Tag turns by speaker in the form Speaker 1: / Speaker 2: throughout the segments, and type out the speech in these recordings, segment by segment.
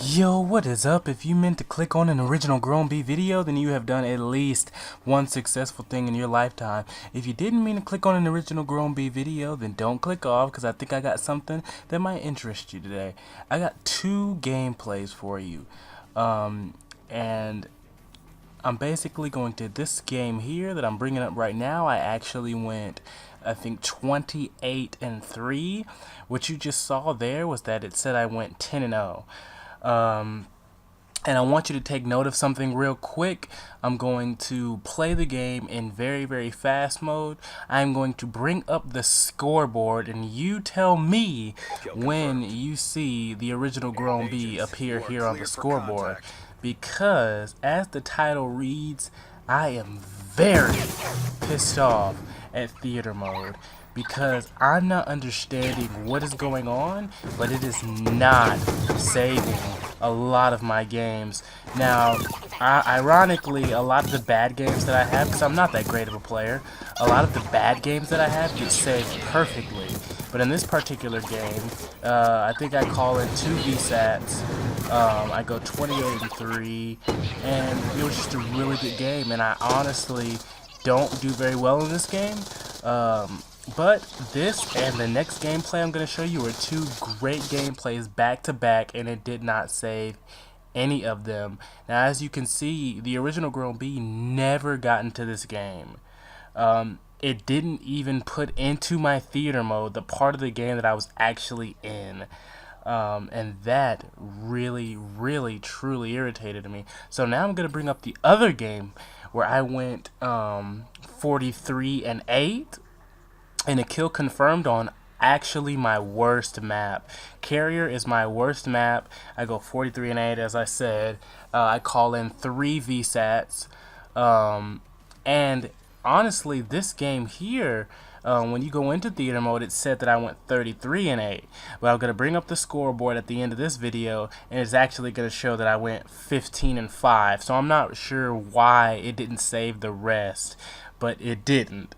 Speaker 1: Yo, what is up? If you meant to click on an original Grown B video, then you have done at least one successful thing in your lifetime. If you didn't mean to click on an original Grown B video, then don't click off, because I think I got something that might interest you today. I got two gameplays for you. And I'm basically going to, this game here that I'm bringing up right now, I actually went, I think, 28-3. What you just saw there was that it said I went 10-0. And I want you to take note of something real quick. I'm going to play the game in very, very fast mode. I'm going to bring up the scoreboard, and you tell me when you see the original Grown B appear here on the scoreboard. Because, as the title reads, I am very pissed off at theater mode. Because I'm not understanding what is going on, but it is not saving a lot of my games. Now, ironically, a lot of the bad games that I have, because I'm not that great of a player, a lot of the bad games that I have get saved perfectly. But in this particular game, I think I call in 2 VSATs. I go 28-3, and it was just a really good game. And I honestly don't do very well in this game. But this and the next gameplay I'm going to show you are 2 great gameplays back to back, and it did not save any of them. Now, as you can see, the original Grown B never got into this game. It didn't even put into my theater mode the part of the game that I was actually in. And that really, really, truly irritated me. So now I'm going to bring up the other game where I went 43-8. And a kill confirmed on actually my worst map. Carrier is my worst map. I go 43-8, as I said. I call in 3 VSATs. And honestly, this game here, when you go into theater mode, it said that I went 33-8. But I'm going to bring up the scoreboard at the end of this video, and it's actually going to show that I went 15-5. So I'm not sure why it didn't save the rest, but it didn't.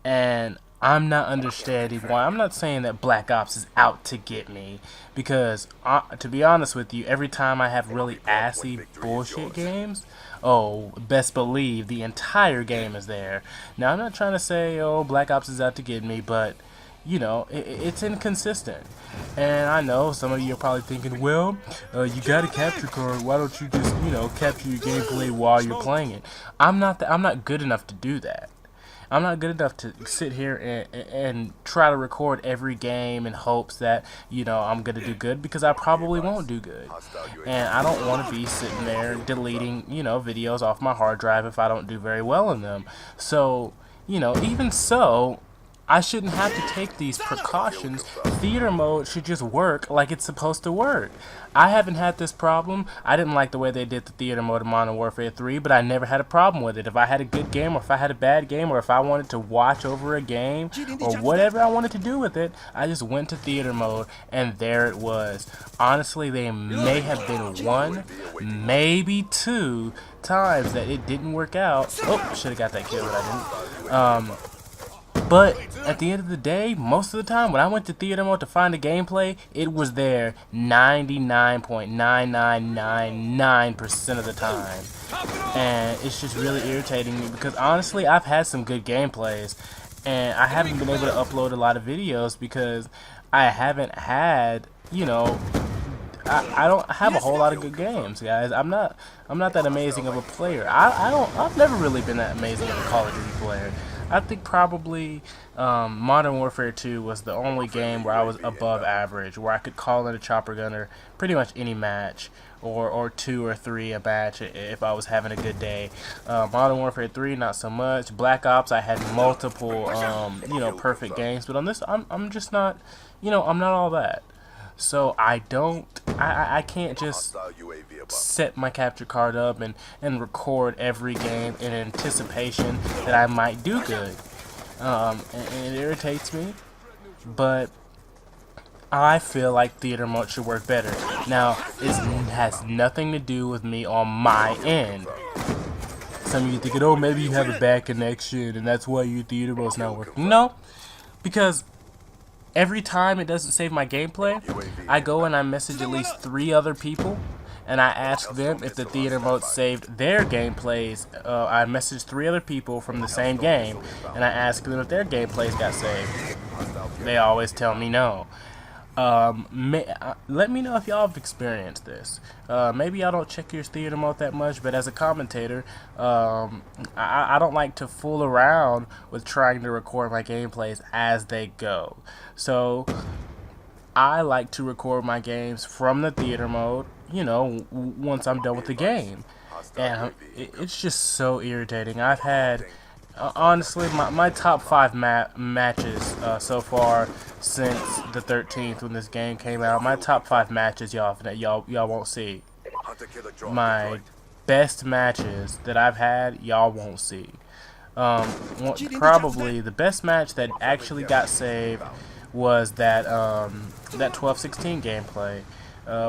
Speaker 1: And I'm not understanding why. I'm not saying that Black Ops is out to get me, because to be honest with you, every time I have really assy bullshit games, oh, best believe the entire game is there. Now, I'm not trying to say, oh, Black Ops is out to get me, but you know, it's inconsistent. And I know some of you are probably thinking, well, you got a capture card, why don't you just, you know, capture your gameplay while you're playing it? I'm not good enough to do that. I'm not good enough to sit here and try to record every game in hopes that, you know, I'm going to do good, because I probably won't do good. And I don't want to be sitting there deleting, you know, videos off my hard drive if I don't do very well in them. So, you know, even so, I shouldn't have to take these precautions. Theater mode should just work like it's supposed to work. I haven't had this problem. I didn't like the way they did the theater mode in Modern Warfare 3, but I never had a problem with it. If I had a good game, or if I had a bad game, or if I wanted to watch over a game, or whatever I wanted to do with it, I just went to theater mode, and there it was. Honestly, there may have been 1, maybe 2 times that it didn't work out. Oh, should have got that kill, but I didn't. But at the end of the day, most of the time when I went to theater mode to find a gameplay, it was there 99.9999% of the time. And it's just really irritating me, because honestly, I've had some good gameplays, and I haven't been able to upload a lot of videos because I haven't had, you know, I don't have a whole lot of good games, guys. I'm not that amazing of a player. I've never really been that amazing of a Call of Duty player. I think probably Modern Warfare 2 was the only game where I was above average, where I could call in a chopper gunner pretty much any match, or 2 or 3 a match if I was having a good day. Modern Warfare 3, not so much. Black Ops, I had multiple, you know, perfect games, but on this, I'm just not, you know, I'm not all that. So I can't just set my capture card up and record every game in anticipation that I might do good. And it irritates me, but I feel like theater mode should work better. Now, it has nothing to do with me on my end. Some of you thinking, oh, maybe you have a bad connection and that's why your theater mode's not working. No, because every time it doesn't save my gameplay, I go and I message at least 3 other people and I asked them if the theater mode saved their gameplays. I messaged 3 other people from the same game, and I asked them if their gameplays got saved. They always tell me no. Let me know if y'all have experienced this. Maybe y'all don't check your theater mode that much, but as a commentator, I don't like to fool around with trying to record my gameplays as they go. So I like to record my games from the theater mode, you know, once I'm done with the game. And it's just so irritating. I've had, honestly, my top 5 matches so far since the 13th when this game came out. My top 5 matches y'all won't see. My best matches that I've had, y'all won't see. Probably the best match that actually got saved was that 12-16 gameplay,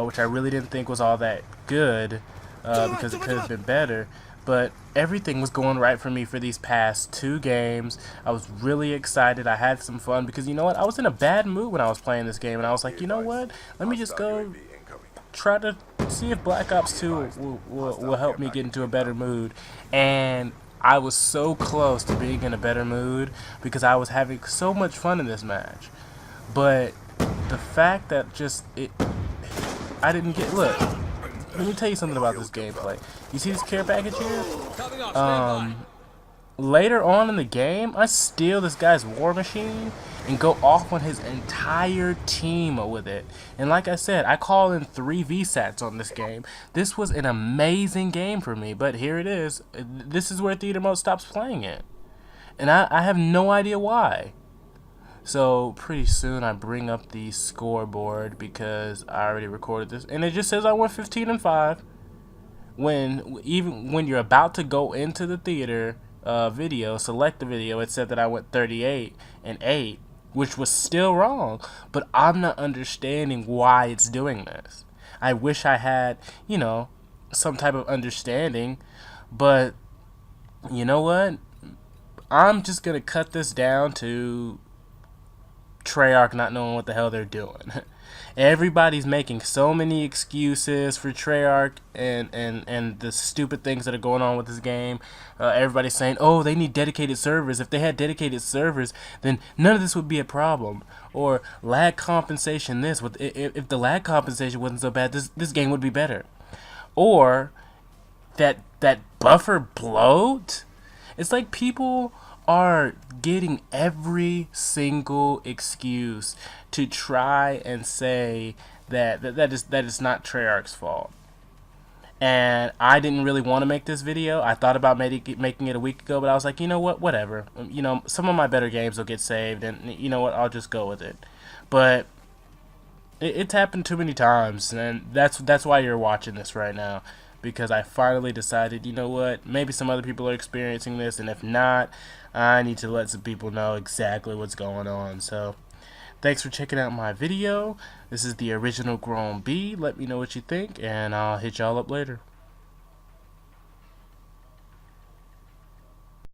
Speaker 1: which I really didn't think was all that good because it could have been better. But everything was going right for me for these past 2 games. I was really excited. I had some fun because, you know what, I was in a bad mood when I was playing this game, and I was like, you know what, let me just go try to see if Black Ops 2 will help me get into a better mood. And I was so close to being in a better mood because I was having so much fun in this match. But the fact that I didn't get, look, let me tell you something about this gameplay. You see this care package here? Later on in the game, I steal this guy's war machine and go off on his entire team with it. And like I said, I call in 3 VSATs on this game. This was an amazing game for me, but here it is. This is where theater mode stops playing it. And I have no idea why. So pretty soon I bring up the scoreboard because I already recorded this, and it just says I went 15-5. Even when you're about to go into the theater video, select the video, it said that I went 38-8, which was still wrong. But I'm not understanding why it's doing this. I wish I had, you know, some type of understanding, but you know what? I'm just gonna cut this down to Treyarch not knowing what the hell they're doing. Everybody's making so many excuses for Treyarch and the stupid things that are going on with this game. Everybody's saying, oh, they need dedicated servers. If they had dedicated servers, then none of this would be a problem. Or lag compensation this. If the lag compensation wasn't so bad, this game would be better. Or that buffer bloat. It's like people are getting every single excuse to try and say that is not Treyarch's fault. And I didn't really want to make this video. I thought about making it a week ago, but I was like, you know what, whatever. You know, some of my better games will get saved, and you know what, I'll just go with it. But it's happened too many times, and that's why you're watching this right now. Because I finally decided, you know what, maybe some other people are experiencing this, and if not, I need to let some people know exactly what's going on. So, thanks for checking out my video. This is the original Grown B. Let me know what you think, and I'll hit y'all up later.